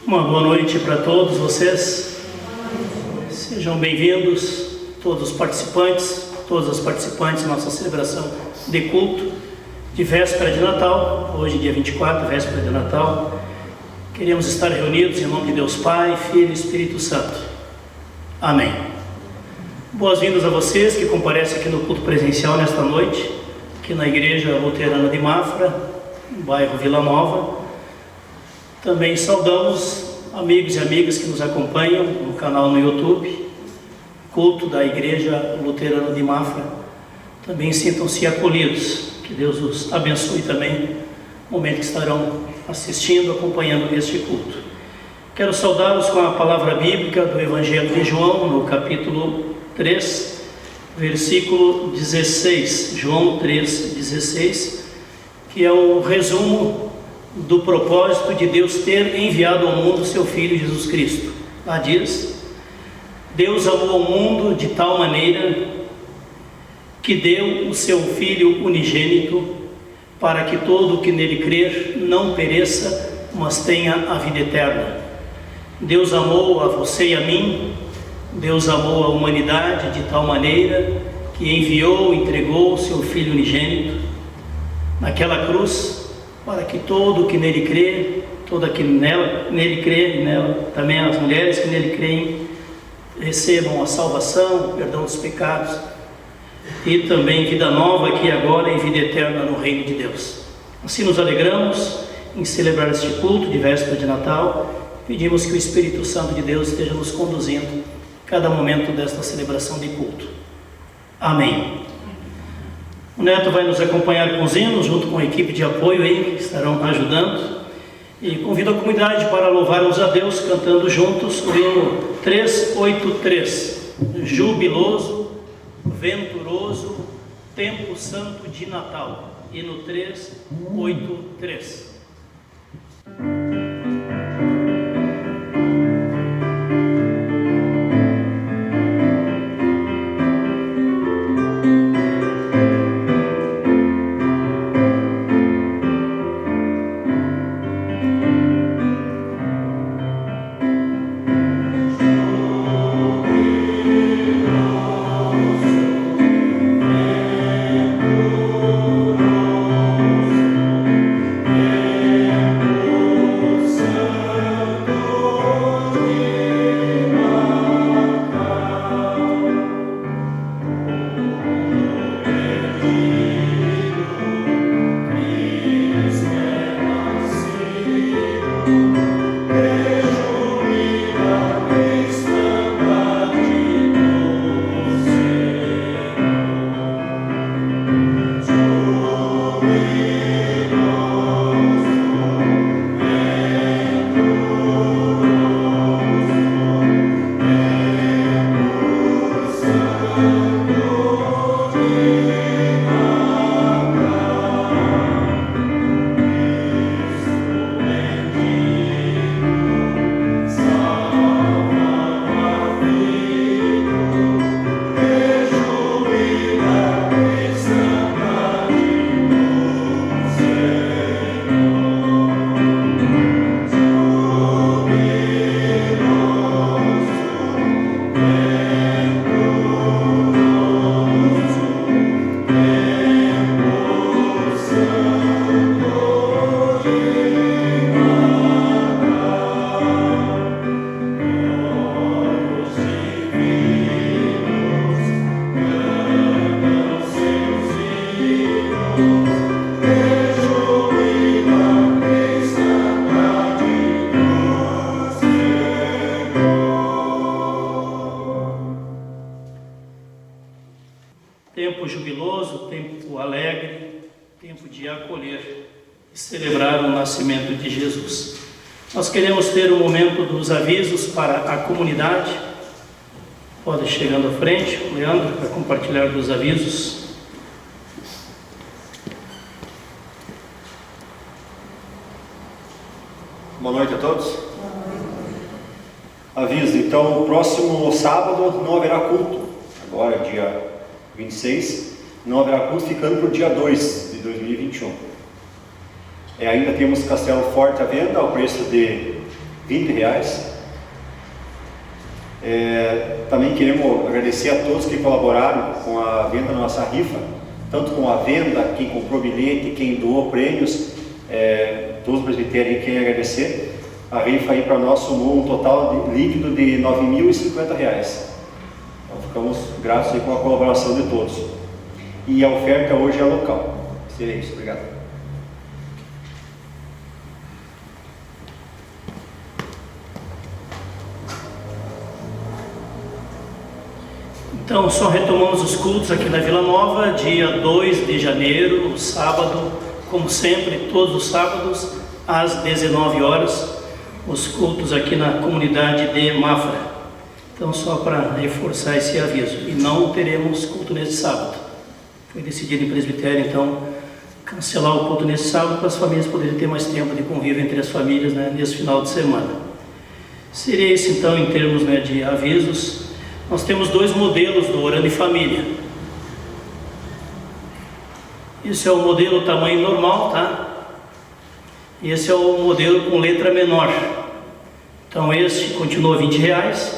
Uma boa noite para todos vocês. Sejam bem-vindos, todos os participantes, todas as participantes da nossa celebração de culto de véspera de Natal. Hoje, dia 24, véspera de Natal. Queremos estar reunidos em nome de Deus Pai, Filho e Espírito Santo. Amém. Boas-vindas a vocês que comparecem aqui no culto presencial nesta noite, aqui na Igreja Luterana de Mafra, no bairro Vila Nova. Também saudamos amigos e amigas que nos acompanham no canal no YouTube, culto da Igreja Luterana de Mafra. Também sintam-se acolhidos, que Deus os abençoe também no momento que estarão assistindo, acompanhando este culto. Quero saudá-los com a palavra bíblica do Evangelho de João, no capítulo 3, versículo 16, João 3, 16, que é o resumo do propósito de Deus ter enviado ao mundo seu Filho Jesus Cristo. Lá diz: Deus amou o mundo de tal maneira que deu o seu Filho unigênito, para que todo o que nele crer não pereça, mas tenha a vida eterna. Deus amou a você e a mim, Deus amou a humanidade de tal maneira que enviou, entregou o seu Filho unigênito naquela cruz, para que todo o que nele crê, todo que nele crê, e nela também as mulheres que nele creem, recebam a salvação, o perdão dos pecados e também vida nova aqui agora e vida eterna no reino de Deus. Assim nos alegramos em celebrar este culto de véspera de Natal. Pedimos que o Espírito Santo de Deus esteja nos conduzindo em cada momento desta celebração de culto. Amém. O Neto vai nos acompanhar com os hinos, junto com a equipe de apoio aí, que estarão ajudando. E convido a comunidade para louvarmos a Deus, cantando juntos o hino 383. Jubiloso, venturoso, tempo santo de Natal. Hino 383. Tempo jubiloso, tempo alegre, tempo de acolher e celebrar o nascimento de Jesus. Nós queremos ter um momento dos avisos para a comunidade. Pode ir chegando à frente, Leandro, para compartilhar dos avisos. Boa noite a todos. Aviso, então, o próximo sábado não haverá culto. Agora, dia 26, não haverá culto, ficando para o dia 2 de 2021. Ainda temos Castelo Forte à venda, ao preço de R$20. Também queremos agradecer a todos que colaboraram com a venda da nossa rifa, tanto com a venda, quem comprou bilhete, quem doou prêmios, todos os presbitérios querem agradecer. A rifa aí para nós somou um total líquido de R$9.050. Então ficamos gratos aí com a colaboração de todos. E a oferta hoje é local. Seria isso, obrigado. Então, só retomamos os cultos aqui na Vila Nova, dia 2 de janeiro, sábado, como sempre, todos os sábados, às 19 horas, os cultos aqui na comunidade de Mafra. Então, só para reforçar esse aviso, e não teremos culto nesse sábado. Foi decidido em presbitério, então, cancelar o culto nesse sábado para as famílias poderem ter mais tempo de convívio entre as famílias, né, nesse final de semana. Seria isso, então, em termos, né, de avisos. Nós temos 2 modelos do Orando em Família. Esse é o modelo tamanho normal, tá? E esse é o modelo com letra menor. Então este continua R$20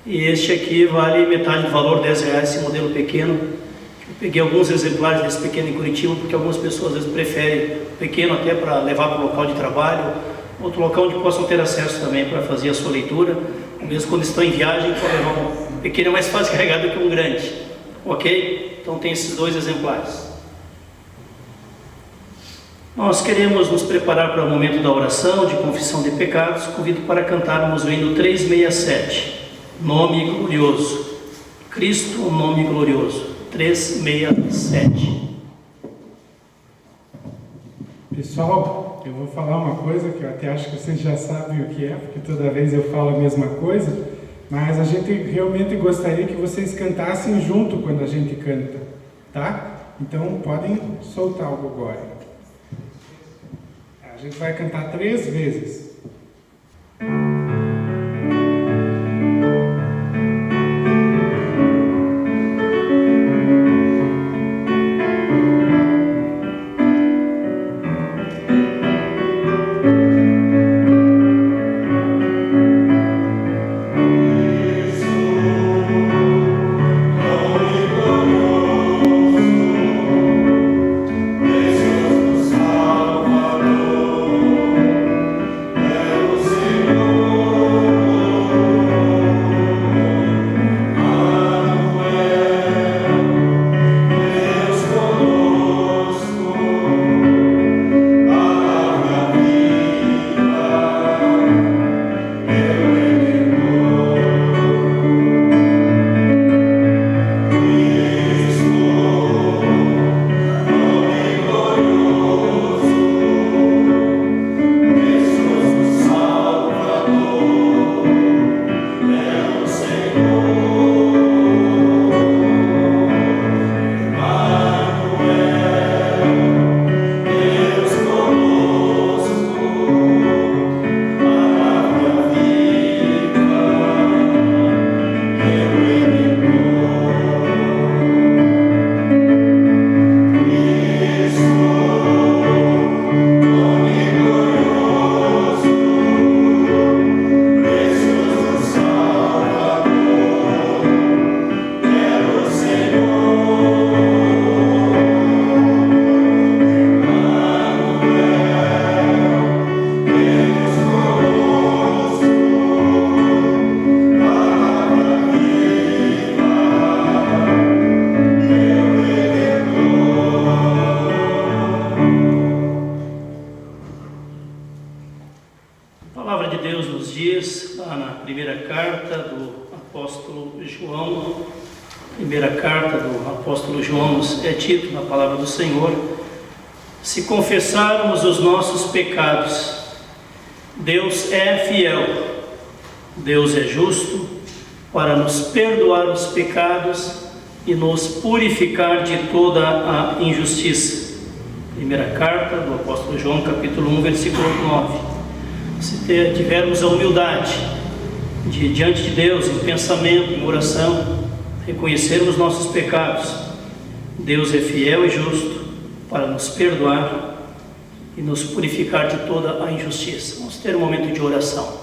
e este aqui vale metade do valor, R$10, esse modelo pequeno. Eu peguei alguns exemplares desse pequeno em Curitiba, porque algumas pessoas às vezes preferem pequeno até para levar para o local de trabalho, outro local onde possam ter acesso também para fazer a sua leitura. Mesmo quando estão em viagem, pode levar um pequeno, é mais fácil carregar do que um grande. Ok? Então tem esses 2 exemplares. Nós queremos nos preparar para o momento da oração, de confissão de pecados. Convido para cantarmos o hino 367. Nome glorioso. Cristo, um nome glorioso. 367. Pessoal, eu vou falar uma coisa que eu até acho que vocês já sabem o que é, porque toda vez eu falo a mesma coisa, mas a gente realmente gostaria que vocês cantassem junto quando a gente canta, tá? Então podem soltar o gogói. A gente vai cantar 3 vezes. Dito na palavra do Senhor: se confessarmos os nossos pecados, Deus é fiel, Deus é justo para nos perdoar os pecados e nos purificar de toda a injustiça. Primeira carta do apóstolo João, capítulo 1, versículo 9. Se tivermos a humildade de diante de Deus, em pensamento, em oração, reconhecermos nossos pecados, Deus é fiel e justo para nos perdoar e nos purificar de toda a injustiça. Vamos ter um momento de oração.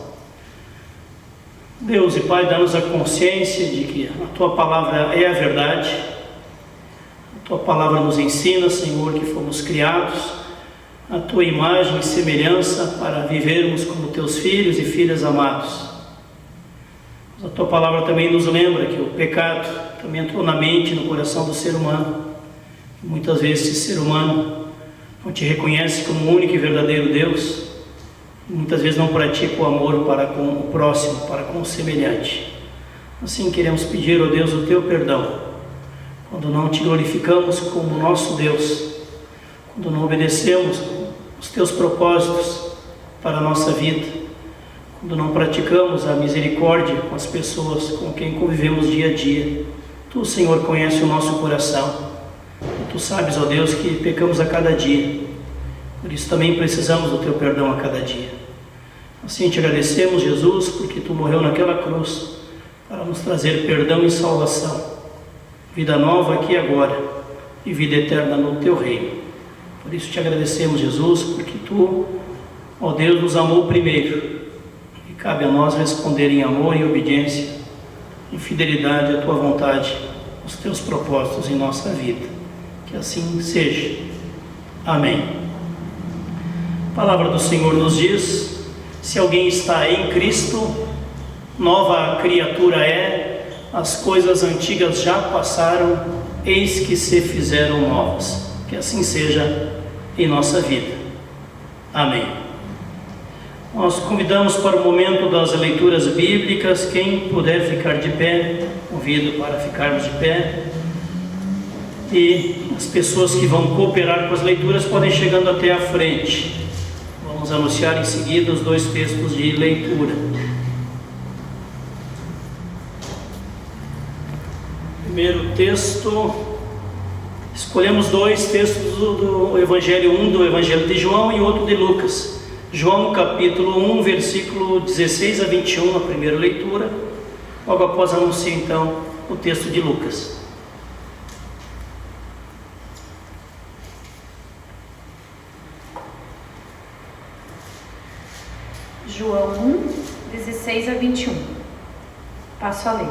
Deus e Pai, dá-nos a consciência de que a Tua palavra é a verdade. A Tua palavra nos ensina, Senhor, que fomos criados à Tua imagem e semelhança para vivermos como Teus filhos e filhas amados. Mas a Tua palavra também nos lembra que o pecado também entrou na mente e no coração do ser humano. E muitas vezes esse ser humano não Te reconhece como o único e verdadeiro Deus. Muitas vezes não pratica o amor para com o próximo, para com o semelhante. Assim queremos pedir, ó Deus, o Teu perdão, quando não Te glorificamos como nosso Deus, quando não obedecemos os Teus propósitos para a nossa vida, quando não praticamos a misericórdia com as pessoas com quem convivemos dia a dia. Tu, Senhor, conhece o nosso coração. Tu sabes, ó Deus, que pecamos a cada dia. Por isso também precisamos do Teu perdão a cada dia. Assim Te agradecemos, Jesus, porque Tu morreu naquela cruz para nos trazer perdão e salvação, vida nova aqui e agora e vida eterna no Teu reino. Por isso Te agradecemos, Jesus, porque Tu, ó Deus, nos amou primeiro e cabe a nós responder em amor e obediência, em fidelidade à Tua vontade, os Teus propósitos em nossa vida. Que assim seja. Amém. A palavra do Senhor nos diz: se alguém está em Cristo, nova criatura é, as coisas antigas já passaram, eis que se fizeram novas. Que assim seja em nossa vida. Amém. Nós convidamos para o momento das leituras bíblicas. Quem puder ficar de pé, convido para ficarmos de pé. E as pessoas que vão cooperar com as leituras podem chegando até a frente. Vamos anunciar em seguida os 2 textos de leitura. Primeiro texto, escolhemos 2 textos do Evangelho, um do Evangelho de João e outro de Lucas. João capítulo 1, versículo 16 a 21, a primeira leitura. Logo após anunciar então o texto de Lucas. João 1, 16 a 21. Passo a ler.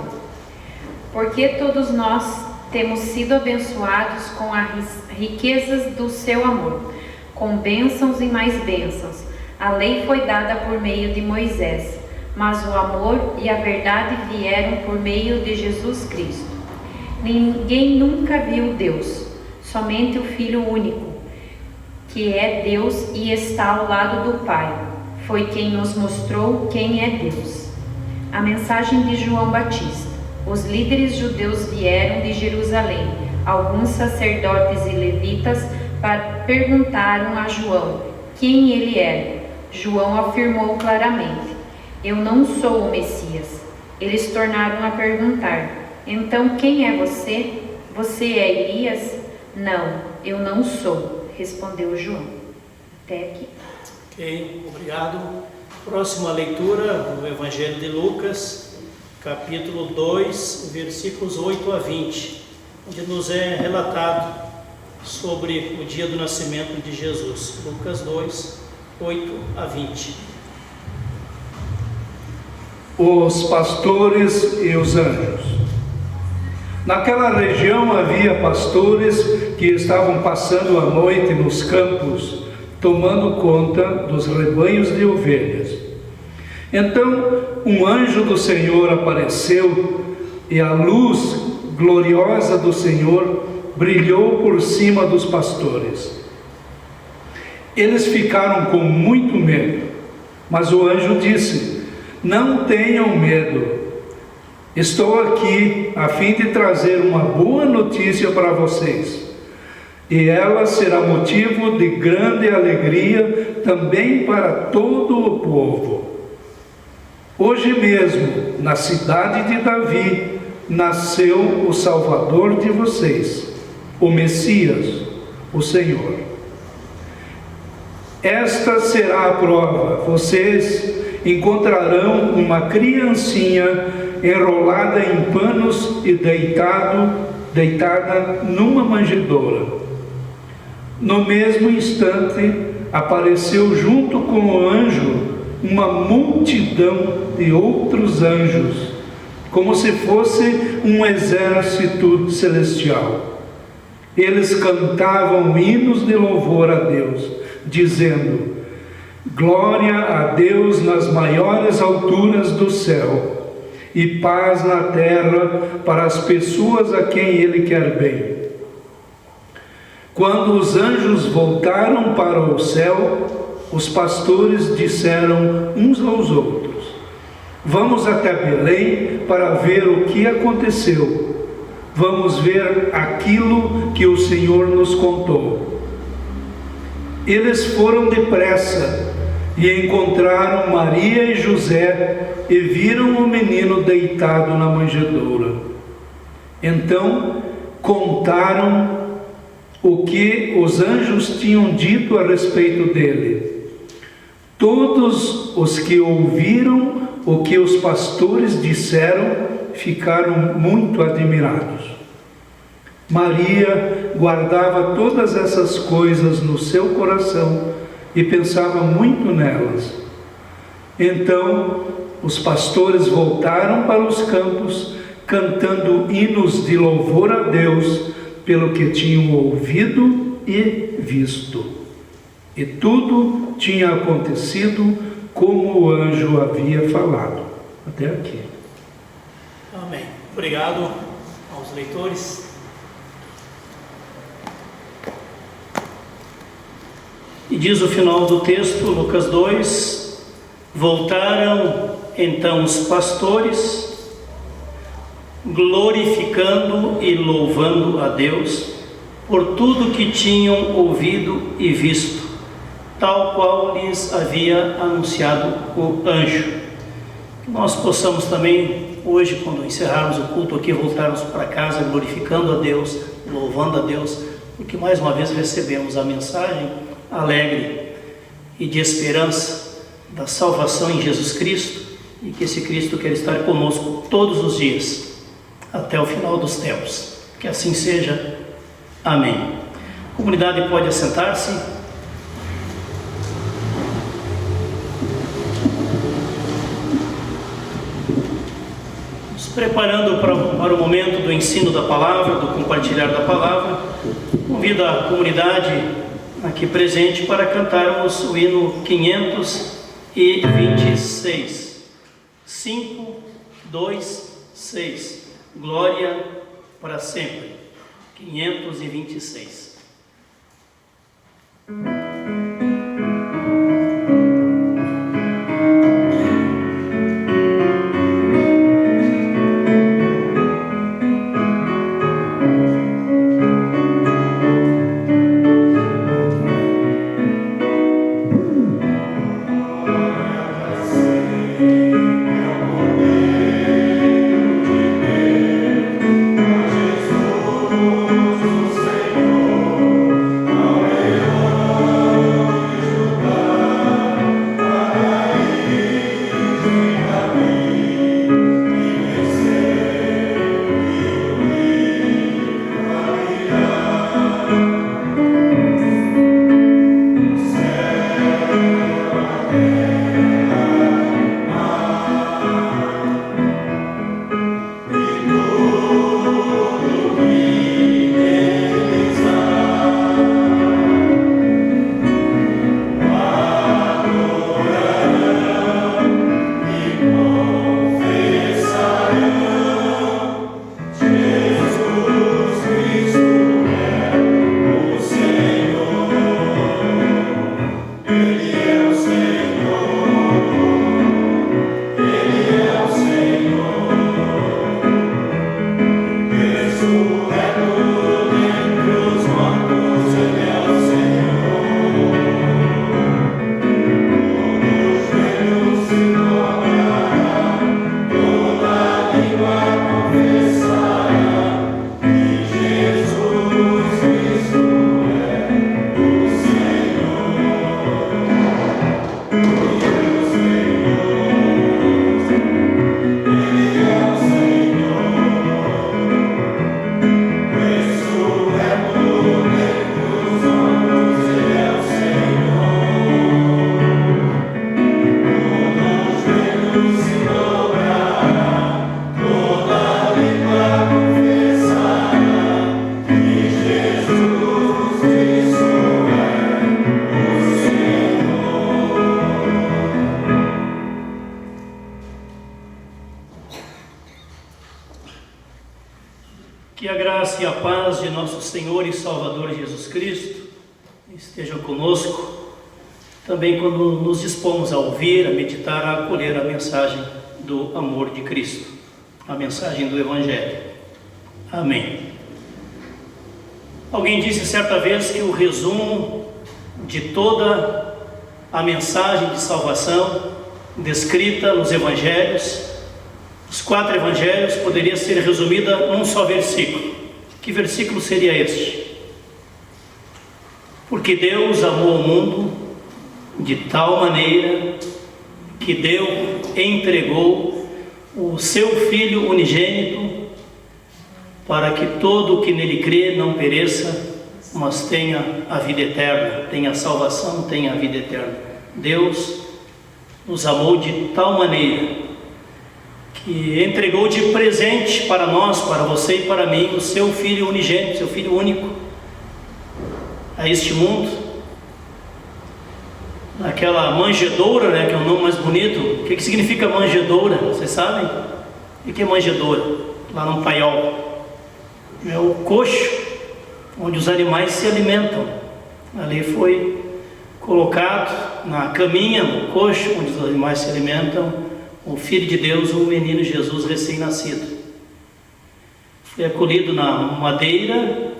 Porque todos nós temos sido abençoados com as riquezas do seu amor, com bênçãos e mais bênçãos. A lei foi dada por meio de Moisés, mas o amor e a verdade vieram por meio de Jesus Cristo. Ninguém nunca viu Deus, somente o Filho único, que é Deus e está ao lado do Pai. Foi quem nos mostrou quem é Deus. A mensagem de João Batista. Os líderes judeus vieram de Jerusalém. Alguns sacerdotes e levitas perguntaram a João quem ele era. João afirmou claramente: eu não sou o Messias. Eles tornaram a perguntar: então quem é você? Você é Elias? Não, eu não sou, respondeu João. Até aqui. Ok, obrigado. Próxima leitura do Evangelho de Lucas, capítulo 2, versículos 8 a 20, onde nos é relatado sobre o dia do nascimento de Jesus. Lucas 2, 8 a 20. Os pastores e os anjos. Naquela região havia pastores que estavam passando a noite nos campos, tomando conta dos rebanhos de ovelhas. Então um anjo do Senhor apareceu e a luz gloriosa do Senhor brilhou por cima dos pastores. Eles ficaram com muito medo, mas o anjo disse: não tenham medo, estou aqui a fim de trazer uma boa notícia para vocês. E ela será motivo de grande alegria também para todo o povo. Hoje mesmo, na cidade de Davi, nasceu o Salvador de vocês, o Messias, o Senhor. Esta será a prova: vocês encontrarão uma criancinha enrolada em panos e deitada numa manjedoura. No mesmo instante, apareceu junto com o anjo uma multidão de outros anjos, como se fosse um exército celestial. Eles cantavam hinos de louvor a Deus, dizendo: glória a Deus nas maiores alturas do céu, e paz na terra para as pessoas a quem Ele quer bem. Quando os anjos voltaram para o céu, os pastores disseram uns aos outros: vamos até Belém para ver o que aconteceu. Vamos ver aquilo que o Senhor nos contou. Eles foram depressa e encontraram Maria e José e viram o menino deitado na manjedoura. Então contaram o que os anjos tinham dito a respeito dele. Todos os que ouviram o que os pastores disseram ficaram muito admirados. Maria guardava todas essas coisas no seu coração e pensava muito nelas. Então os pastores voltaram para os campos, cantando hinos de louvor a Deus pelo que tinham ouvido e visto. E tudo tinha acontecido como o anjo havia falado. Até aqui. Amém. Obrigado aos leitores. E diz o final do texto, Lucas 2: voltaram então os pastores, glorificando e louvando a Deus por tudo que tinham ouvido e visto, tal qual lhes havia anunciado o anjo. Que nós possamos também, hoje, quando encerrarmos o culto aqui, voltarmos para casa glorificando a Deus, louvando a Deus, porque mais uma vez recebemos a mensagem alegre e de esperança da salvação em Jesus Cristo, e que esse Cristo quer estar conosco todos os dias, até o final dos tempos. Que assim seja. Amém. A comunidade pode assentar-se. Nos preparando para o momento do ensino da palavra, do compartilhar da palavra, convido a comunidade aqui presente para cantarmos o hino 526. 5, 2, 6. Glória para sempre. 526. Jesus, o Senhor. graça e a paz de nosso Senhor e Salvador Jesus Cristo estejam conosco, também quando nos dispomos a ouvir, a meditar, a acolher a mensagem do amor de Cristo, a mensagem do Evangelho. Amém. Alguém disse certa vez que o resumo de toda a mensagem de salvação descrita nos Evangelhos, os 4 Evangelhos, poderia ser resumida num só versículo. Que versículo seria este? Porque Deus amou o mundo de tal maneira que deu, entregou o seu Filho unigênito, para que todo o que nele crê não pereça, mas tenha a vida eterna, tenha a salvação, tenha a vida eterna. Deus nos amou de tal maneira que entregou de presente para nós, para você e para mim, o seu Filho unigênito, seu Filho único, a este mundo. Aquela manjedoura, né, que é o nome mais bonito. O que significa manjedoura? Vocês sabem? O que é manjedoura? Lá no paiol. É o coxo onde os animais se alimentam. Ali foi colocado na caminha, no coxo onde os animais se alimentam, o Filho de Deus, o menino Jesus recém-nascido. Foi acolhido na madeira,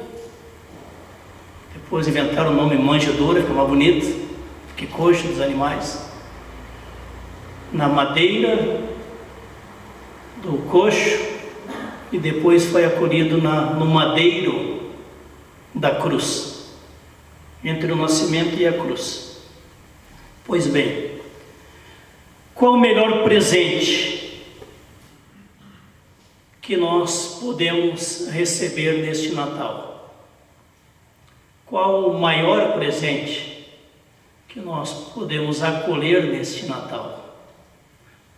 depois inventaram o nome manjedoura, fica mais bonito, que coxo dos animais. Na madeira do coxo, e depois foi acolhido no madeiro da cruz, entre o nascimento e a cruz. Pois bem, qual o melhor presente que nós podemos receber neste Natal? Qual o maior presente que nós podemos acolher neste Natal?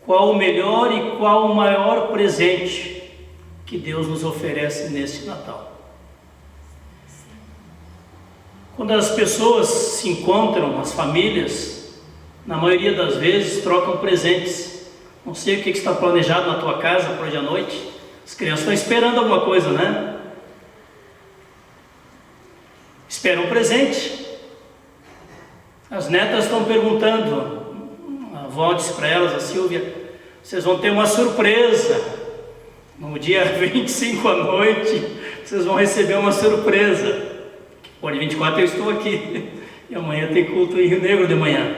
Qual o melhor e qual o maior presente que Deus nos oferece neste Natal? Quando as pessoas se encontram, as famílias, na maioria das vezes trocam presentes. Não sei o que está planejado na tua casa para hoje à noite. As crianças estão esperando alguma coisa, né? Esperam um presente. As netas estão perguntando. A avó disse para elas, a Silvia: vocês vão ter uma surpresa. No dia 25 à noite, vocês vão receber uma surpresa. Por 24 eu estou aqui. E amanhã tem culto em Rio Negro de manhã.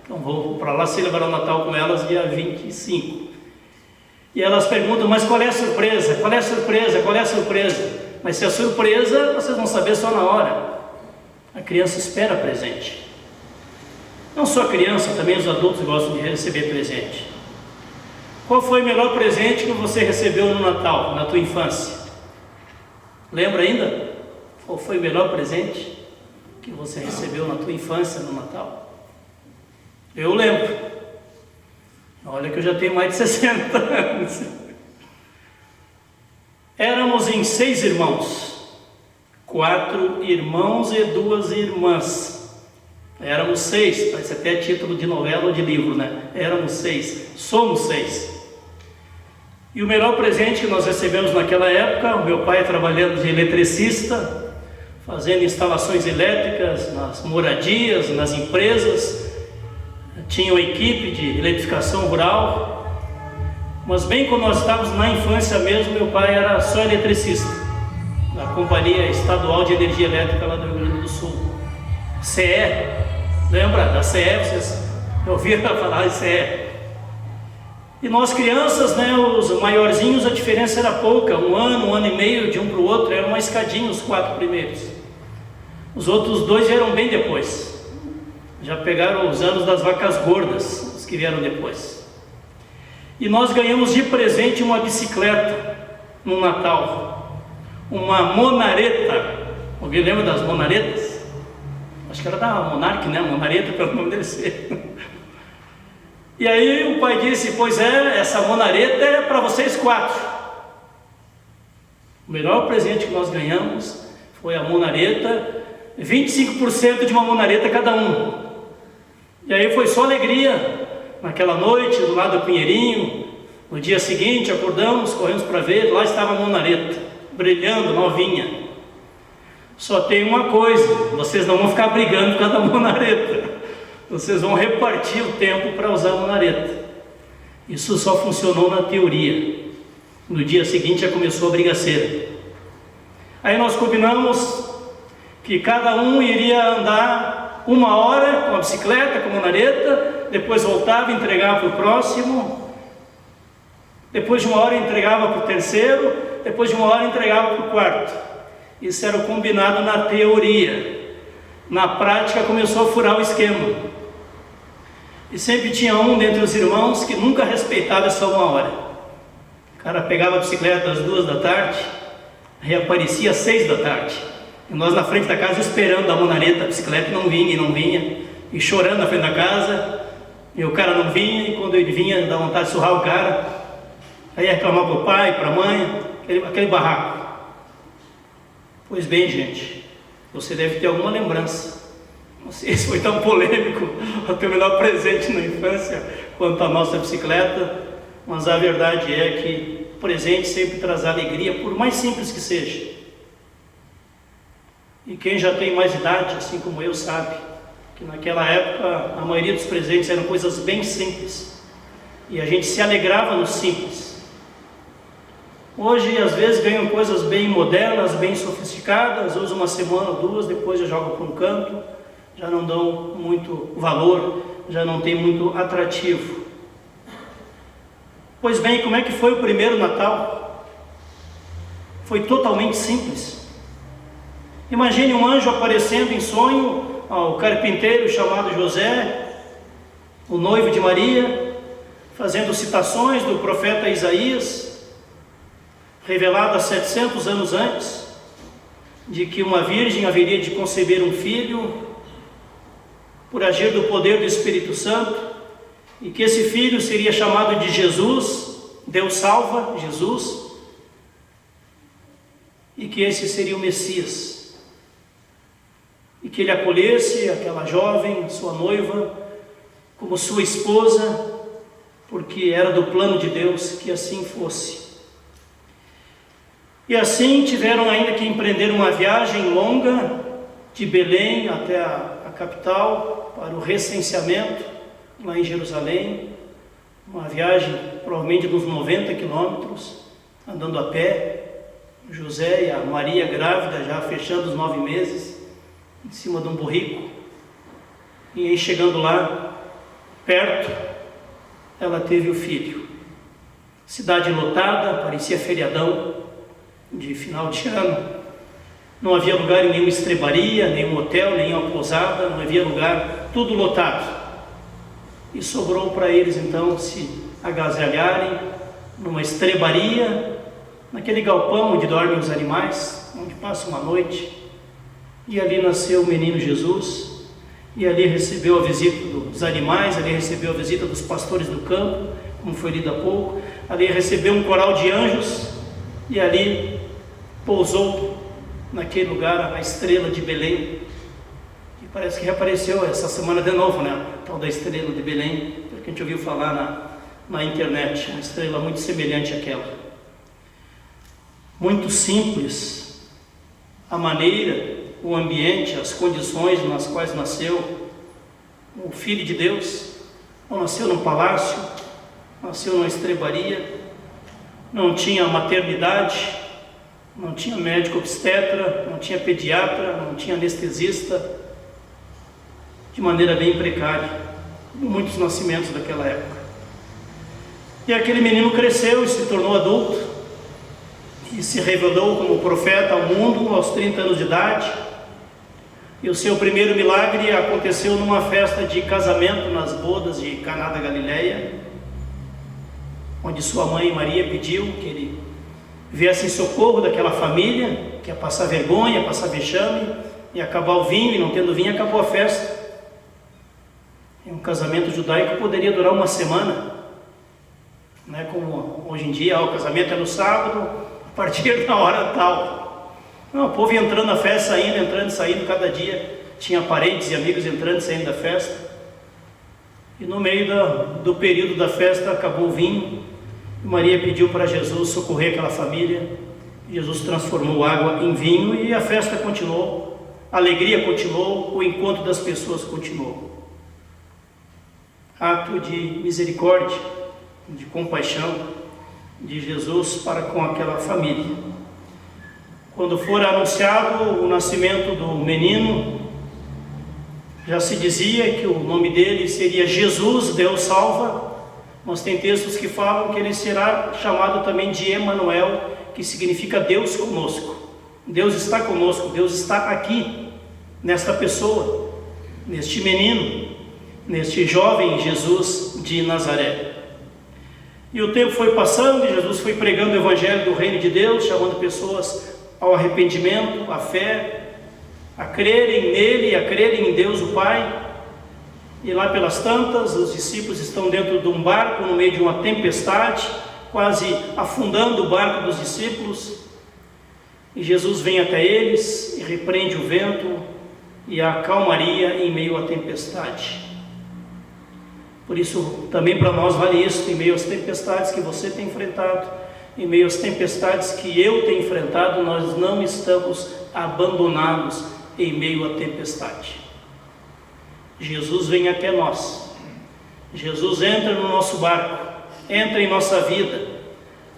Então vou para lá celebrar o Natal com elas dia 25. E elas perguntam: mas qual é a surpresa? Qual é a surpresa? Qual é a surpresa? Mas se é surpresa, vocês vão saber só na hora. A criança espera presente. Não só a criança, também os adultos gostam de receber presente. Qual foi o melhor presente que você recebeu no Natal, na tua infância? Lembra ainda? Qual foi o melhor presente que você recebeu na tua infância no Natal? Eu lembro. Olha que eu já tenho mais de 60 anos. Éramos em 6 irmãos. 4 irmãos e 2 irmãs. Éramos 6, parece até título de novela ou de livro, né? Éramos 6, somos 6. E o melhor presente que nós recebemos naquela época, o meu pai trabalhando de eletricista, fazendo instalações elétricas nas moradias, nas empresas. Tinha uma equipe de eletrificação rural, mas bem quando nós estávamos na infância mesmo, meu pai era só eletricista, da Companhia Estadual de Energia Elétrica lá do Rio Grande do Sul. CE, lembra da CE? Vocês ouviram falar de CE? E nós crianças, né, os maiorzinhos, a diferença era pouca, um ano e meio de um para o outro, era uma escadinha os 4 primeiros. Os outros 2 vieram bem depois. Já pegaram os anos das vacas gordas, os que vieram depois. E nós ganhamos de presente uma bicicleta no Natal. Uma monareta. Alguém lembra das monaretas? Acho que era da Monark, né? Monareta, pelo nome dele ser. E aí o pai disse: pois é, essa monareta é para vocês 4. O melhor presente que nós ganhamos foi a monareta, 25% de uma monareta cada um. E aí foi só alegria, naquela noite, do lado do Pinheirinho. No dia seguinte, acordamos, corremos para ver, lá estava a monareta. brilhando, novinha. Só tem uma coisa, vocês não vão ficar brigando por causa da munareta. Vocês vão repartir o tempo para usar a munareta. Isso só funcionou na teoria. No dia seguinte já começou a brigaceira. Aí nós combinamos que cada um iria andar 1 hora com a bicicleta, com a munareta, depois voltava e entregava para o próximo, depois de 1 hora entregava para o terceiro, depois de 1 hora entregava para o quarto. Isso era o combinado na teoria. Na prática começou a furar o esquema. E sempre tinha um dentre os irmãos que nunca respeitava essa 1 hora. O cara pegava a bicicleta às 2 da tarde, reaparecia às 6 da tarde. E nós na frente da casa esperando a munareta, a bicicleta não vinha e não vinha, e chorando na frente da casa, e o cara não vinha, e quando ele vinha, dá vontade de surrar o cara, aí reclamar para o pai, para a mãe, aquele barraco. Pois bem, gente, você deve ter alguma lembrança. Não sei se foi tão polêmico o teu melhor presente na infância quanto a nossa bicicleta, mas a verdade é que o presente sempre traz alegria, por mais simples que seja. E quem já tem mais idade, assim como eu, sabe que naquela época a maioria dos presentes eram coisas bem simples e a gente se alegrava no simples. Hoje, às vezes, ganham coisas bem modernas, bem sofisticadas, usam 1 semana ou 2, depois já jogam para um canto, já não dão muito valor, já não tem muito atrativo. Pois bem, como é que foi o primeiro Natal? Foi totalmente simples. Imagine um anjo aparecendo em sonho ao carpinteiro chamado José, o noivo de Maria, fazendo citações do profeta Isaías, revelada 700 anos antes, de que uma virgem haveria de conceber um filho por agir do poder do Espírito Santo, e que esse filho seria chamado de Jesus, Deus salva, Jesus, e que esse seria o Messias, e que ele acolhesse aquela jovem, sua noiva, como sua esposa, porque era do plano de Deus que assim fosse. E assim tiveram ainda que empreender uma viagem longa de Belém até a capital para o recenseamento lá em Jerusalém, uma viagem provavelmente de uns 90 quilômetros, andando a pé, José e a Maria grávida já fechando os 9 meses, em cima de um burrico, e aí chegando lá, perto, ela teve o filho. Cidade lotada, parecia feriadão de final de ano, não havia lugar em nenhuma estrebaria, nenhum hotel, nenhuma pousada, não havia lugar, tudo lotado. E sobrou para eles então se agasalharem numa estrebaria, naquele galpão onde dormem os animais, onde passam uma noite. E ali nasceu o menino Jesus, e ali recebeu a visita dos animais, ali recebeu a visita dos pastores do campo, como foi lido há pouco, ali recebeu um coral de anjos, e ali pousou naquele lugar a estrela de Belém, que parece que reapareceu essa semana de novo, né? A tal da estrela de Belém, porque a gente ouviu falar na internet, uma estrela muito semelhante àquela. Muito simples a maneira, o ambiente, as condições nas quais nasceu o Filho de Deus. Não nasceu num palácio, nasceu numa estrebaria, não tinha maternidade, não tinha médico obstetra, não tinha pediatra, não tinha anestesista, de maneira bem precária, como muitos nascimentos daquela época. E aquele menino cresceu e se tornou adulto, e se revelou como profeta ao mundo aos 30 anos de idade, e o seu primeiro milagre aconteceu numa festa de casamento nas bodas de Caná da Galileia, onde sua mãe Maria pediu que ele viesse em socorro daquela família, que ia passar vergonha, passar vexame, ia acabar o vinho, e não tendo vinho, acabou a festa. E um casamento judaico poderia durar 1 semana, não é como hoje em dia, o casamento é no sábado, a partir da hora tal. Não, o povo ia entrando na festa, saindo, entrando e saindo, cada dia tinha parentes e amigos entrando e saindo da festa. E no meio do período da festa acabou o vinho, e Maria pediu para Jesus socorrer aquela família, Jesus transformou água em vinho e a festa continuou, a alegria continuou, o encontro das pessoas continuou. Ato de misericórdia, de compaixão de Jesus para com aquela família. Quando for anunciado o nascimento do menino, já se dizia que o nome dele seria Jesus, Deus salva, mas tem textos que falam que ele será chamado também de Emanuel, que significa Deus conosco. Deus está conosco, Deus está aqui, nesta pessoa, neste menino, neste jovem Jesus de Nazaré. E o tempo foi passando e Jesus foi pregando o evangelho do reino de Deus, chamando pessoas ao arrependimento, à fé, a crerem nele, a crerem em Deus o Pai. E lá pelas tantas, os discípulos estão dentro de um barco, no meio de uma tempestade, quase afundando o barco dos discípulos. E Jesus vem até eles e repreende o vento e a calmaria em meio à tempestade. Por isso, também para nós vale isso, em meio às tempestades que você tem enfrentado, em meio às tempestades que eu tenho enfrentado, nós não estamos abandonados em meio à tempestade. Jesus vem até nós, Jesus entra no nosso barco, entra em nossa vida,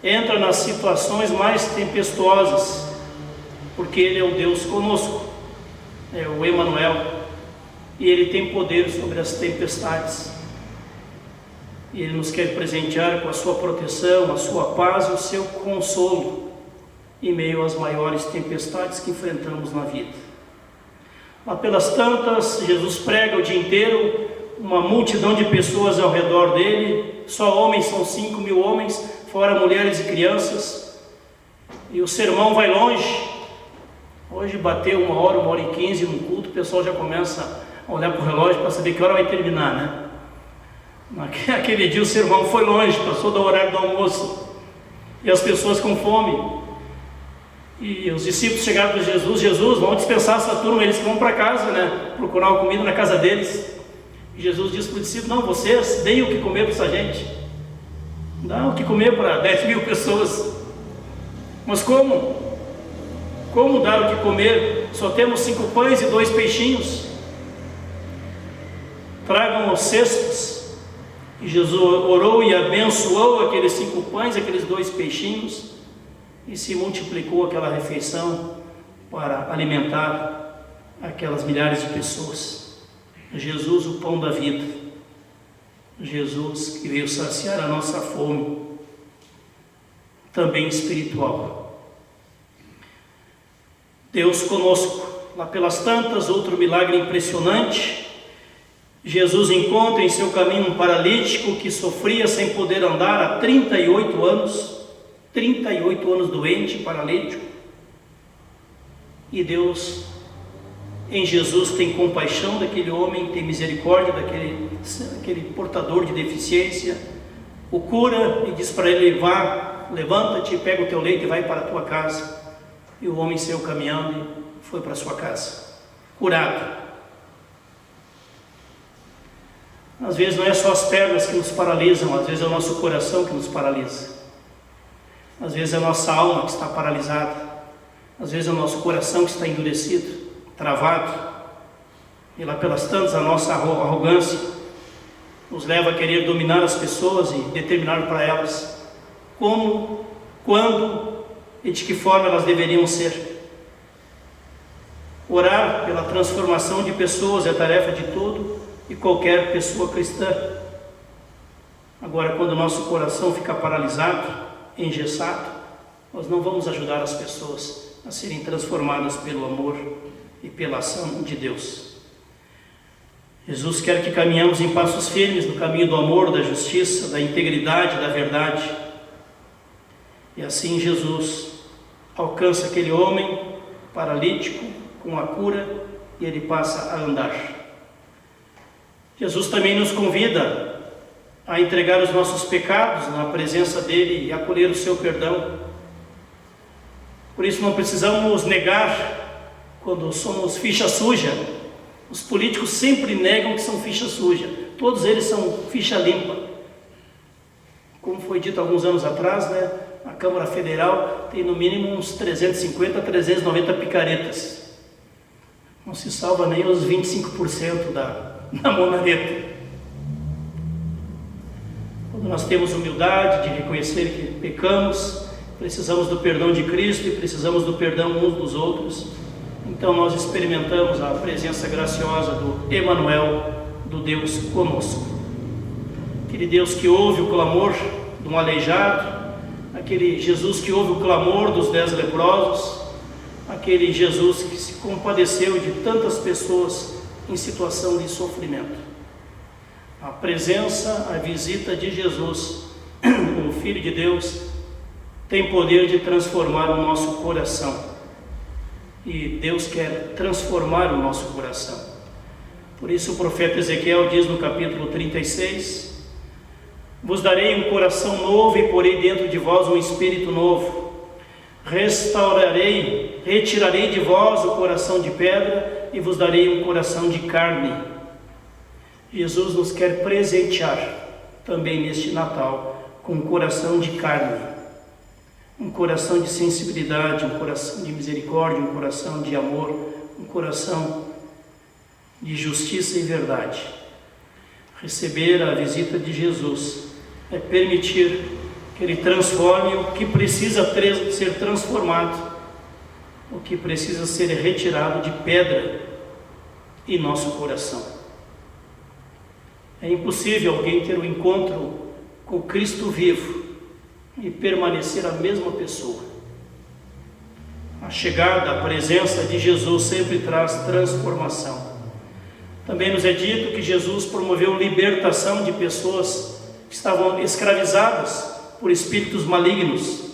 entra nas situações mais tempestuosas, porque Ele é o Deus conosco, é o Emanuel, e Ele tem poder sobre as tempestades, e Ele nos quer presentear com a sua proteção, a sua paz e o seu consolo, em meio às maiores tempestades que enfrentamos na vida. Lá pelas tantas, Jesus prega o dia inteiro, uma multidão de pessoas ao redor dele, só homens, são 5.000 homens, fora mulheres e crianças, e o sermão vai longe. Hoje bateu 1h15 no culto, o pessoal já começa a olhar para o relógio para saber que hora vai terminar, né? Naquele dia o sermão foi longe, passou do horário do almoço, e as pessoas com fome. E os discípulos chegaram para Jesus: Jesus, vamos dispensar essa turma, eles que vão para casa, né? Procurar uma comida na casa deles. E Jesus disse para os discípulos: não, vocês deem o que comer para essa gente. Dá o que comer para 10.000 pessoas. Mas como? Como dar o que comer? Só temos 5 pães e 2 peixinhos. Tragam os cestos. E Jesus orou e abençoou aqueles 5 pães, aqueles 2 peixinhos, e se multiplicou aquela refeição para alimentar aquelas milhares de pessoas. Jesus, o pão da vida. Jesus que veio saciar a nossa fome, também espiritual. Deus conosco. Lá pelas tantas, outro milagre impressionante. Jesus encontra em seu caminho um paralítico que sofria sem poder andar há 38 anos. 38 anos doente, paralítico, e Deus em Jesus tem compaixão daquele homem, tem misericórdia daquele portador de deficiência, o cura e diz para ele: vá, levanta-te, pega o teu leito e vai para a tua casa. E o homem saiu caminhando e foi para a sua casa, curado. Às vezes não é só as pernas que nos paralisam, às vezes é o nosso coração que nos paralisa. Às vezes é a nossa alma que está paralisada, às vezes é o nosso coração que está endurecido, travado, e lá pelas tantas a nossa arrogância nos leva a querer dominar as pessoas e determinar para elas como, quando e de que forma elas deveriam ser. Orar pela transformação de pessoas é tarefa de todo e qualquer pessoa cristã. Agora, quando o nosso coração fica paralisado, engessado, nós não vamos ajudar as pessoas a serem transformadas pelo amor e pela ação de Deus. Jesus quer que caminhamos em passos firmes no caminho do amor, da justiça, da integridade, da verdade. E assim Jesus alcança aquele homem paralítico com a cura e ele passa a andar. Jesus também nos convida a entregar os nossos pecados na presença dele e acolher o seu perdão. Por isso não precisamos negar quando somos ficha suja. Os políticos sempre negam que são ficha suja, todos eles são ficha limpa. Como foi dito alguns anos atrás, né? a Câmara Federal tem no mínimo uns 350 a 390 picaretas. Não se salva nem os 25% da monareta. Quando nós temos humildade de reconhecer que pecamos, precisamos do perdão de Cristo e precisamos do perdão uns dos outros, então nós experimentamos a presença graciosa do Emanuel, do Deus conosco. Aquele Deus que ouve o clamor de um aleijado, aquele Jesus que ouve o clamor dos 10 leprosos, aquele Jesus que se compadeceu de tantas pessoas em situação de sofrimento. A presença, a visita de Jesus, o Filho de Deus, tem poder de transformar o nosso coração. E Deus quer transformar o nosso coração. Por isso o profeta Ezequiel diz no capítulo 36: vos darei um coração novo e porei dentro de vós um espírito novo. Retirarei de vós o coração de pedra e vos darei um coração de carne. Jesus nos quer presentear também neste Natal com um coração de carne, um coração de sensibilidade, um coração de misericórdia, um coração de amor, um coração de justiça e verdade. Receber a visita de Jesus é permitir que Ele transforme o que precisa ser transformado, o que precisa ser retirado de pedra em nosso coração. É impossível alguém ter um encontro com Cristo vivo e permanecer a mesma pessoa. A chegada, a presença de Jesus sempre traz transformação. Também nos é dito que Jesus promoveu libertação de pessoas que estavam escravizadas por espíritos malignos.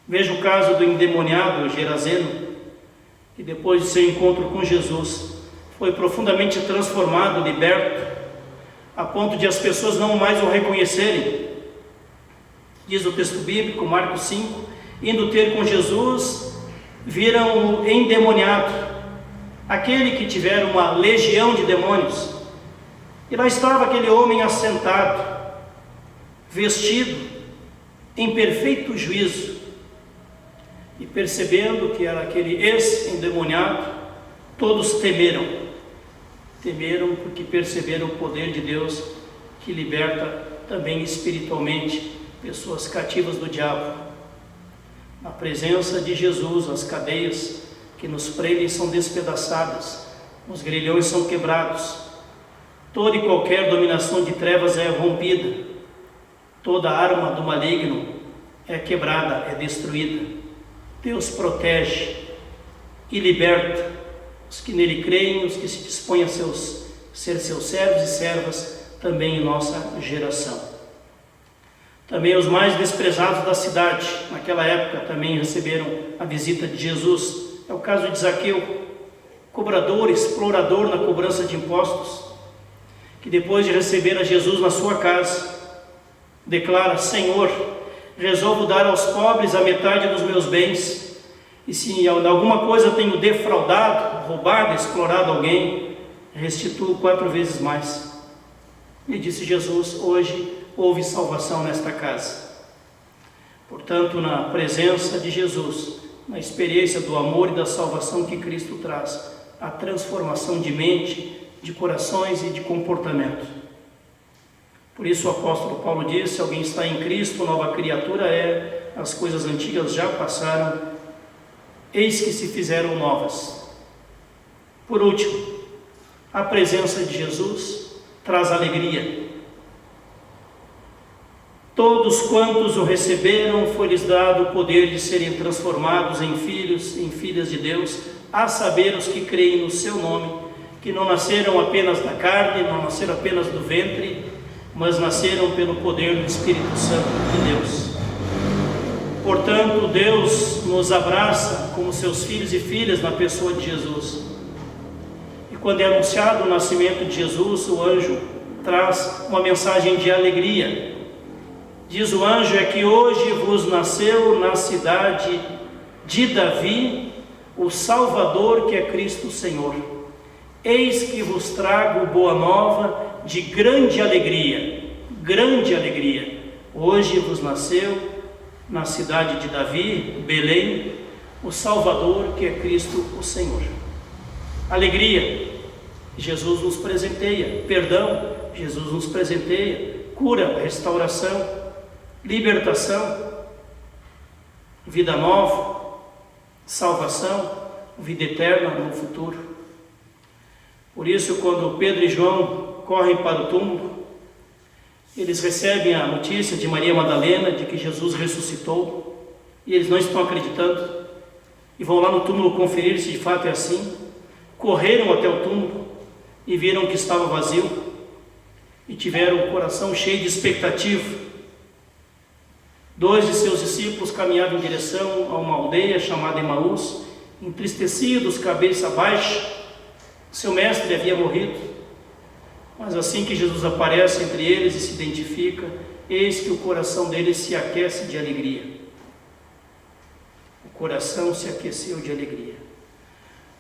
Veja o caso do endemoniado Gerazeno, que depois de seu encontro com Jesus, foi profundamente transformado, liberto, a ponto de as pessoas não mais o reconhecerem. Diz o texto bíblico, Marcos 5, indo ter com Jesus, viram-o endemoniado, aquele que tivera uma legião de demônios. E lá estava aquele homem assentado, vestido em perfeito juízo. E percebendo que era aquele ex-endemoniado, todos temeram. Temeram porque perceberam o poder de Deus que liberta também espiritualmente pessoas cativas do diabo. Na presença de Jesus, as cadeias que nos prendem são despedaçadas, os grilhões são quebrados, toda e qualquer dominação de trevas é rompida, toda arma do maligno é quebrada, é destruída. Deus protege e liberta os que nele creem, os que se dispõem a ser seus servos e servas também em nossa geração. Também os mais desprezados da cidade, naquela época, também receberam a visita de Jesus. É o caso de Zaqueu, cobrador, explorador na cobrança de impostos, que depois de receber a Jesus na sua casa, declara: Senhor, resolvo dar aos pobres a metade dos meus bens, e se em alguma coisa tenho defraudado, roubado, explorado alguém, restituo 4 vezes mais. E disse Jesus: hoje houve salvação nesta casa. Portanto, na presença de Jesus, na experiência do amor e da salvação que Cristo traz, a transformação de mente, de corações e de comportamento. Por isso o apóstolo Paulo diz: se alguém está em Cristo, nova criatura é, as coisas antigas já passaram, eis que se fizeram novas. Por último, a presença de Jesus traz alegria. Todos quantos o receberam, foi-lhes dado o poder de serem transformados em filhos, em filhas de Deus, a saber, os que creem no seu nome, que não nasceram apenas da carne, não nasceram apenas do ventre, mas nasceram pelo poder do Espírito Santo de Deus. Portanto, Deus nos abraça como seus filhos e filhas na pessoa de Jesus. E quando é anunciado o nascimento de Jesus, o anjo traz uma mensagem de alegria. Diz o anjo: é que hoje vos nasceu na cidade de Davi o Salvador, que é Cristo Senhor. Eis que vos trago boa nova de grande alegria. Grande alegria. Hoje vos nasceu na cidade de Davi, Belém, o Salvador, que é Cristo o Senhor. Alegria, Jesus nos presenteia. Perdão, Jesus nos presenteia. Cura, restauração, libertação, vida nova, salvação, vida eterna no futuro. Por isso, quando Pedro e João correm para o túmulo, eles recebem a notícia de Maria Madalena de que Jesus ressuscitou, e eles não estão acreditando, e vão lá no túmulo conferir se de fato é assim. Correram até o túmulo e viram que estava vazio, e tiveram o coração cheio de expectativa. 2 de seus discípulos caminhavam em direção a uma aldeia chamada Emaús, entristecidos, cabeça baixa. Seu mestre havia morrido, mas assim que Jesus aparece entre eles e se identifica, eis que o coração deles se aquece de alegria. O coração se aqueceu de alegria.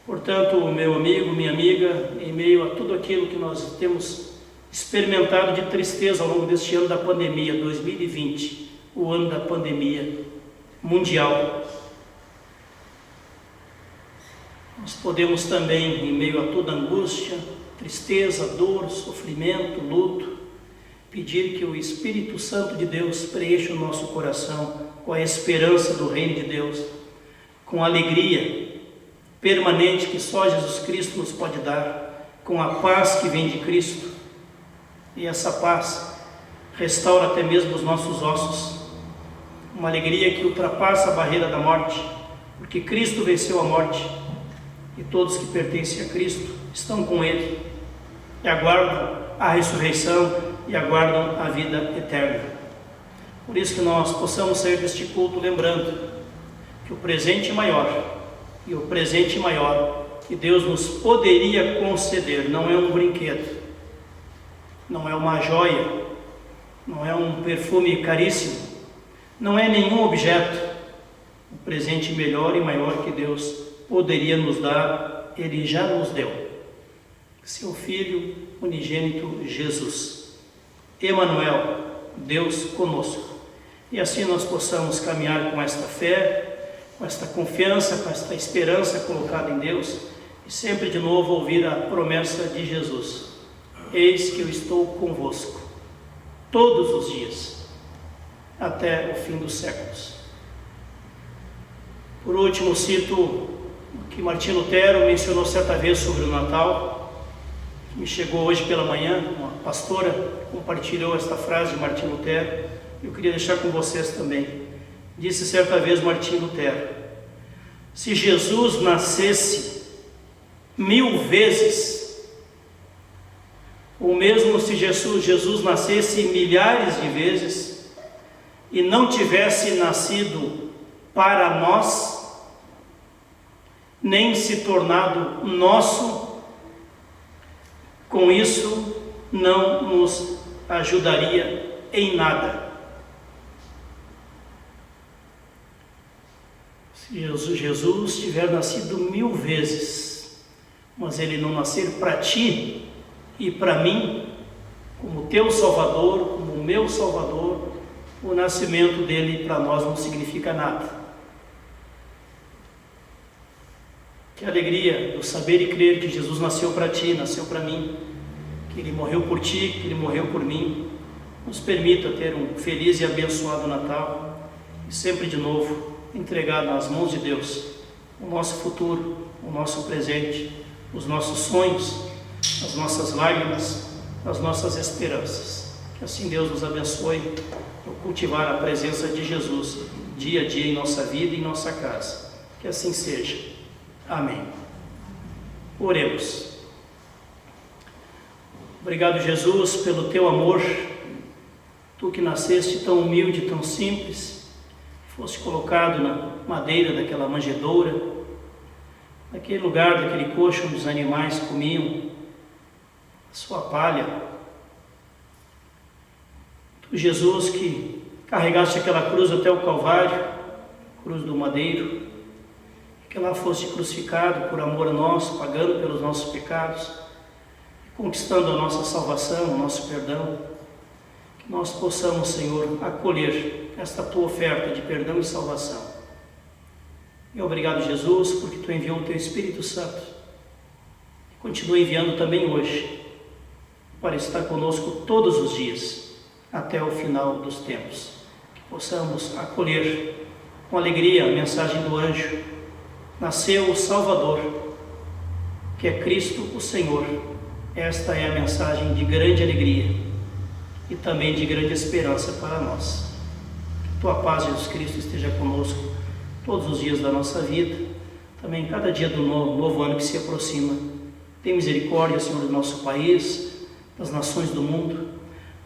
Portanto, meu amigo, minha amiga, em meio a tudo aquilo que nós temos experimentado de tristeza ao longo deste ano da pandemia, 2020, o ano da pandemia mundial, nós podemos também, em meio a toda angústia, tristeza, dor, sofrimento, luto, pedir que o Espírito Santo de Deus preencha o nosso coração com a esperança do reino de Deus, com a alegria permanente que só Jesus Cristo nos pode dar, com a paz que vem de Cristo. E essa paz restaura até mesmo os nossos ossos, uma alegria que ultrapassa a barreira da morte, porque Cristo venceu a morte, e todos que pertencem a Cristo estão com Ele, e aguardam a ressurreição, e aguardam a vida eterna. Por isso que nós possamos sair deste culto lembrando que o presente maior, e o presente maior que Deus nos poderia conceder, não é um brinquedo, não é uma joia, não é um perfume caríssimo, não é nenhum objeto. O presente melhor e maior que Deus poderia nos dar, Ele já nos deu. Seu Filho unigênito Jesus. Emanuel, Deus conosco. E assim nós possamos caminhar com esta fé, com esta confiança, com esta esperança colocada em Deus, e sempre de novo ouvir a promessa de Jesus: eis que eu estou convosco todos os dias, até o fim dos séculos. Por último, cito o que Martim Lutero mencionou certa vez sobre o Natal, que me chegou hoje pela manhã. Uma pastora compartilhou esta frase de Martim Lutero, e eu queria deixar com vocês também. Disse certa vez Martim Lutero: se Jesus nascesse 1000 vezes, ou mesmo se Jesus nascesse milhares de vezes, e não tivesse nascido para nós, nem se tornado nosso, com isso não nos ajudaria em nada. Se Jesus tiver nascido 1000 vezes, mas Ele não nascer para ti e para mim, como teu Salvador, como o meu Salvador, o nascimento dele para nós não significa nada. Que alegria do saber e crer que Jesus nasceu para ti, nasceu para mim, que Ele morreu por ti, que Ele morreu por mim. Nos permita ter um feliz e abençoado Natal, e sempre de novo entregar nas mãos de Deus o nosso futuro, o nosso presente, os nossos sonhos, as nossas lágrimas, as nossas esperanças. Que assim Deus nos abençoe por cultivar a presença de Jesus dia a dia em nossa vida e em nossa casa. Que assim seja. Amém. Oremos. Obrigado, Jesus, pelo teu amor. Tu que nasceste tão humilde, tão simples, foste colocado na madeira daquela manjedoura, naquele lugar, daquele coxo onde os animais comiam a sua palha. Tu, Jesus, que carregaste aquela cruz até o Calvário, cruz do madeiro, que lá foste crucificado por amor a nós, pagando pelos nossos pecados, conquistando a nossa salvação, o nosso perdão. Que nós possamos, Senhor, acolher esta tua oferta de perdão e salvação. E obrigado, Jesus, porque tu enviou o teu Espírito Santo. E continua enviando também hoje, para estar conosco todos os dias, até o final dos tempos. Que possamos acolher com alegria a mensagem do anjo. Nasceu o Salvador, que é Cristo o Senhor. Esta é a mensagem de grande alegria e também de grande esperança para nós. Que tua paz, Jesus Cristo, esteja conosco todos os dias da nossa vida, também cada dia do novo ano que se aproxima. Tem misericórdia, Senhor, do nosso país, das nações do mundo.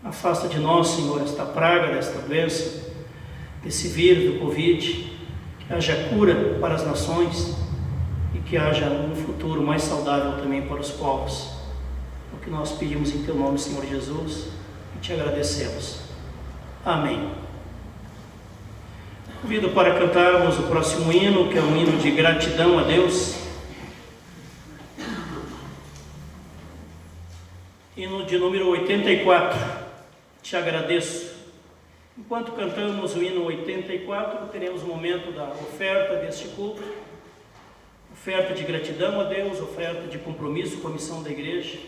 Afasta de nós, Senhor, esta praga, desta doença, desse vírus do Covid. Que haja cura para as nações e que haja um futuro mais saudável também para os povos. É o que nós pedimos em teu nome, Senhor Jesus, e te agradecemos. Amém. Convido para cantarmos o próximo hino, que é um hino de gratidão a Deus. Hino de número 84, te agradeço. Enquanto cantamos o hino 84, teremos o momento da oferta deste culto, oferta de gratidão a Deus, oferta de compromisso com a missão da igreja,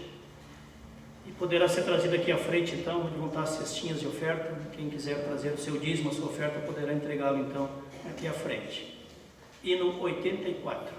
e poderá ser trazida aqui à frente, então, onde vão estar as cestinhas de oferta. Quem quiser trazer o seu dízimo, a sua oferta, poderá entregá-lo, então, aqui à frente. Hino 84.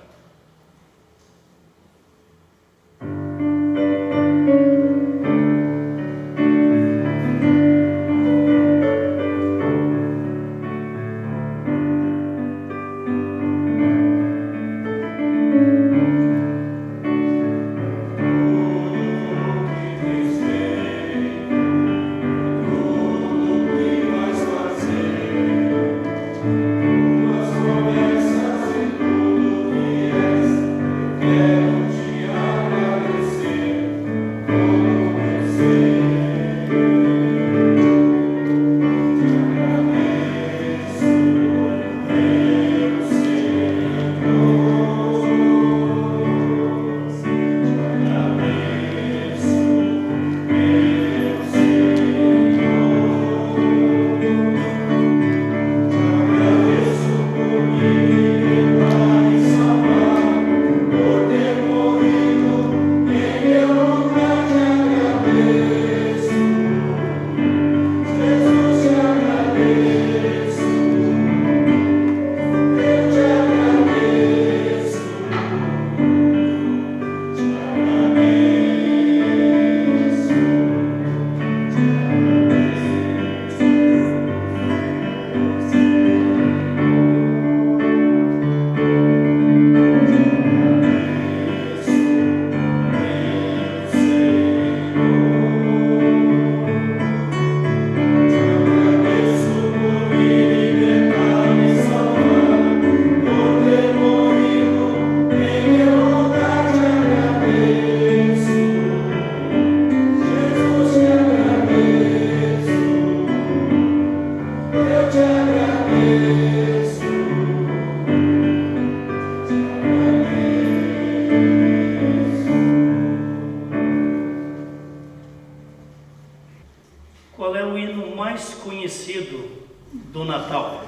Qual é o hino mais conhecido do Natal?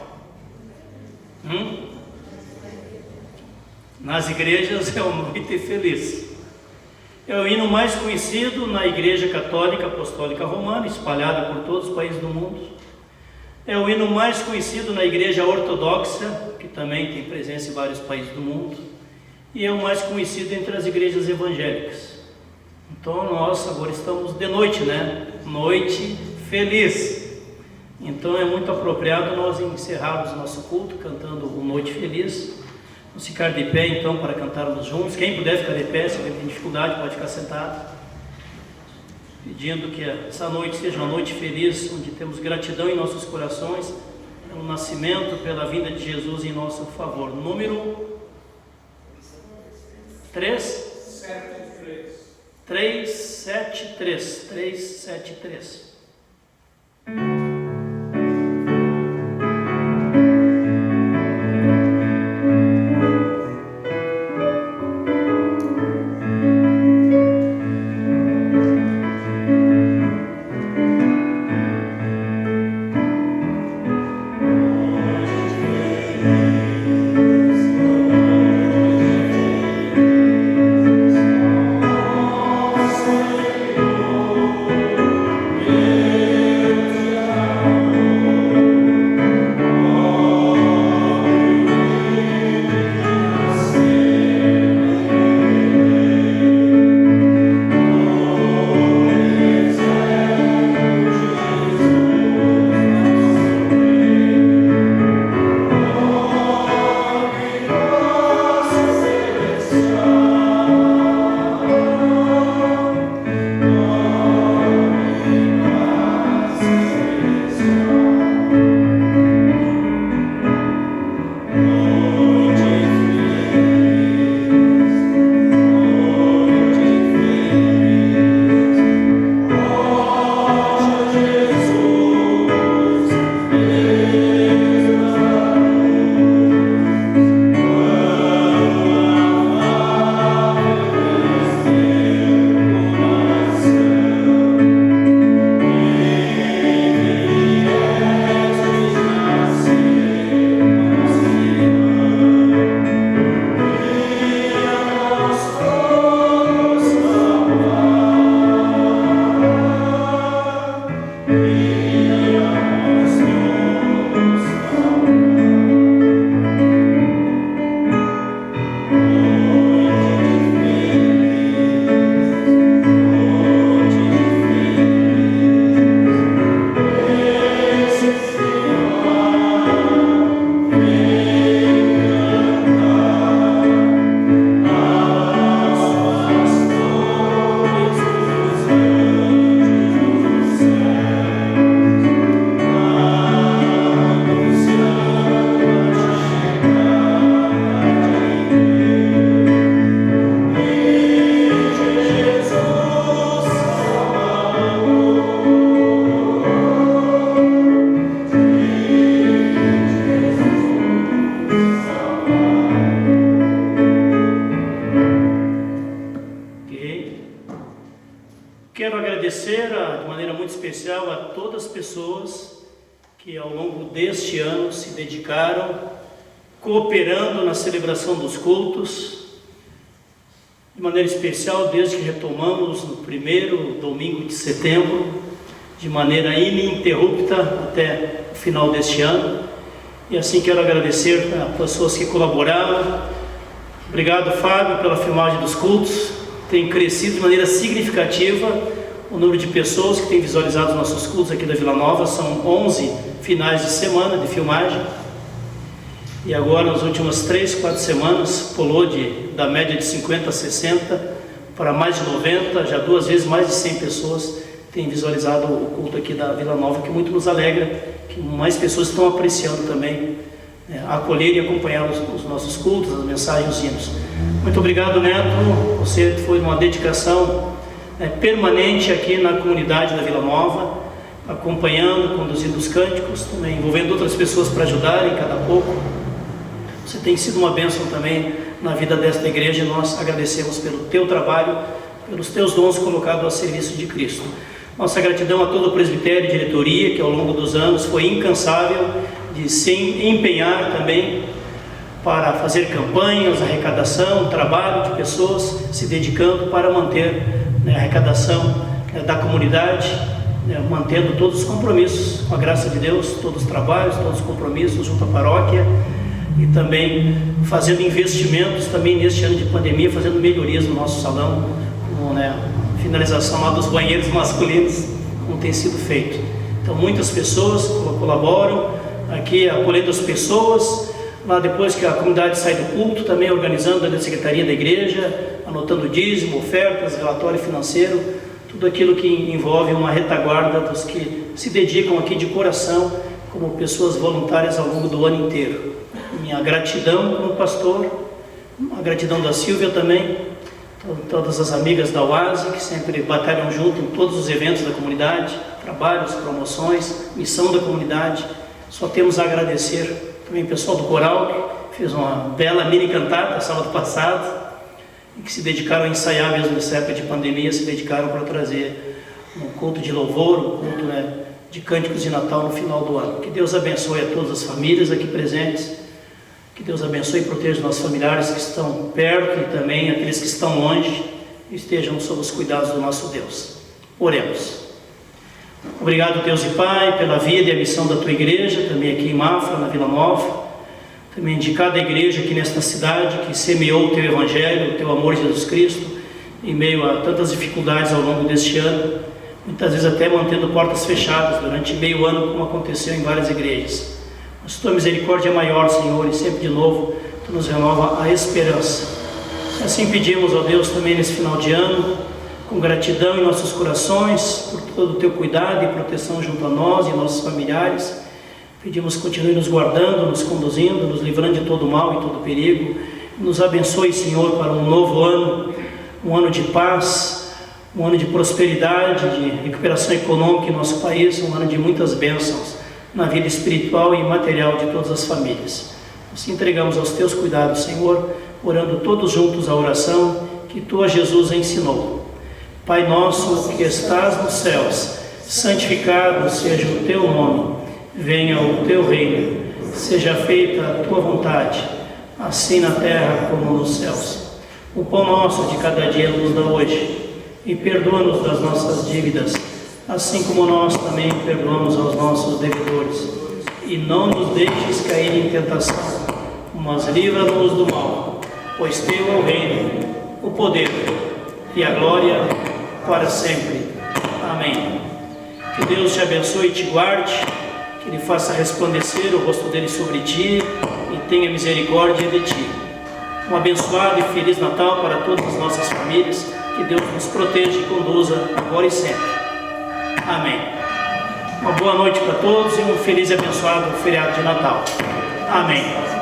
Nas igrejas é o Noite Feliz. É o hino mais conhecido na Igreja Católica Apostólica Romana, espalhada por todos os países do mundo. É o hino mais conhecido na Igreja Ortodoxa, que também tem presença em vários países do mundo. E é o mais conhecido entre as igrejas evangélicas. Então nós agora estamos de noite, né? Noite Feliz. Então é muito apropriado nós encerrarmos nosso culto cantando o Noite Feliz. Vamos ficar de pé então para cantarmos juntos. Quem puder ficar de pé, se alguém tem dificuldade, pode ficar sentado. Pedindo que essa noite seja uma noite feliz, onde temos gratidão em nossos corações, pelo nascimento, pela vinda de Jesus em nosso favor. Número 373. 373. pessoas que ao longo deste ano se dedicaram, cooperando na celebração dos cultos, de maneira especial desde que retomamos no primeiro domingo de setembro, de maneira ininterrupta até o final deste ano. E assim quero agradecer a pessoas que colaboraram. Obrigado, Fábio, pela filmagem dos cultos. Tem crescido de maneira significativa o número de pessoas que têm visualizado os nossos cultos aqui da Vila Nova. São 11 finais de semana de filmagem. E agora, nas últimas 3, 4 semanas, pulou da média de 50 a 60 para mais de 90, já 2 vezes mais de 100 pessoas têm visualizado o culto aqui da Vila Nova, que muito nos alegra, que mais pessoas estão apreciando também, acolher e acompanhar os nossos cultos, as mensagens, os hinos. Muito obrigado, Neto, você foi uma dedicação permanente aqui na comunidade da Vila Nova, acompanhando, conduzindo os cânticos, também envolvendo outras pessoas para ajudarem cada pouco. Você tem sido uma bênção também na vida desta igreja, e nós agradecemos pelo teu trabalho, pelos teus dons colocados a serviço de Cristo. Nossa gratidão a todo o presbitério e diretoria, que ao longo dos anos foi incansável de se empenhar também para fazer campanhas, arrecadação, trabalho de pessoas se dedicando para manter a arrecadação da comunidade, mantendo todos os compromissos, com a graça de Deus, todos os trabalhos, todos os compromissos junto à paróquia, e também fazendo investimentos também neste ano de pandemia, fazendo melhorias no nosso salão, como finalização lá dos banheiros masculinos, como tem sido feito. Então muitas pessoas colaboram aqui, acolhendo as pessoas, lá depois que a comunidade sai do culto, também organizando a secretaria da igreja, anotando dízimo, ofertas, relatório financeiro, tudo aquilo que envolve uma retaguarda dos que se dedicam aqui de coração, como pessoas voluntárias ao longo do ano inteiro. Minha gratidão como pastor, a gratidão da Silvia também, todas as amigas da UASE, que sempre batalham junto em todos os eventos da comunidade, trabalhos, promoções, missão da comunidade. Só temos a agradecer também o pessoal do coral, que fez uma bela mini cantata sábado passado, e que se dedicaram a ensaiar mesmo nessa época de pandemia, se dedicaram para trazer um culto de louvor, um culto de cânticos de Natal no final do ano. Que Deus abençoe a todas as famílias aqui presentes, que Deus abençoe e proteja os nossos familiares que estão perto e também aqueles que estão longe, e estejam sob os cuidados do nosso Deus. Oremos. Obrigado, Deus e Pai, pela vida e a missão da Tua igreja, também aqui em Mafra, na Vila Nova, também de cada igreja aqui nesta cidade que semeou o Teu Evangelho, o Teu amor de Jesus Cristo, em meio a tantas dificuldades ao longo deste ano, muitas vezes até mantendo portas fechadas durante meio ano, como aconteceu em várias igrejas. Mas Tua misericórdia é maior, Senhor, e sempre de novo Tu nos renova a esperança. Assim pedimos, ó Deus, também nesse final de ano, com gratidão em nossos corações, por todo o Teu cuidado e proteção junto a nós e nossos familiares. Pedimos que continue nos guardando, nos conduzindo, nos livrando de todo mal e todo perigo. Nos abençoe, Senhor, para um novo ano, um ano de paz, um ano de prosperidade, de recuperação econômica em nosso país, um ano de muitas bênçãos na vida espiritual e material de todas as famílias. Nos entregamos aos Teus cuidados, Senhor, orando todos juntos a oração que Tu, a Jesus, ensinou. Pai nosso que estás nos céus, santificado seja o Teu nome, venha o Teu reino, seja feita a Tua vontade, assim na terra como nos céus. O pão nosso de cada dia nos dá hoje, e perdoa-nos das nossas dívidas, assim como nós também perdoamos aos nossos devedores. E não nos deixes cair em tentação, mas livra-nos do mal, pois Teu é o reino, o poder e a glória para sempre. Amém. Que Deus te abençoe e te guarde, que Ele faça resplandecer o rosto dele sobre ti e tenha misericórdia de ti. Um abençoado e feliz Natal para todas as nossas famílias. Que Deus nos proteja e conduza agora e sempre. Amém. Uma boa noite para todos e um feliz e abençoado feriado de Natal. Amém.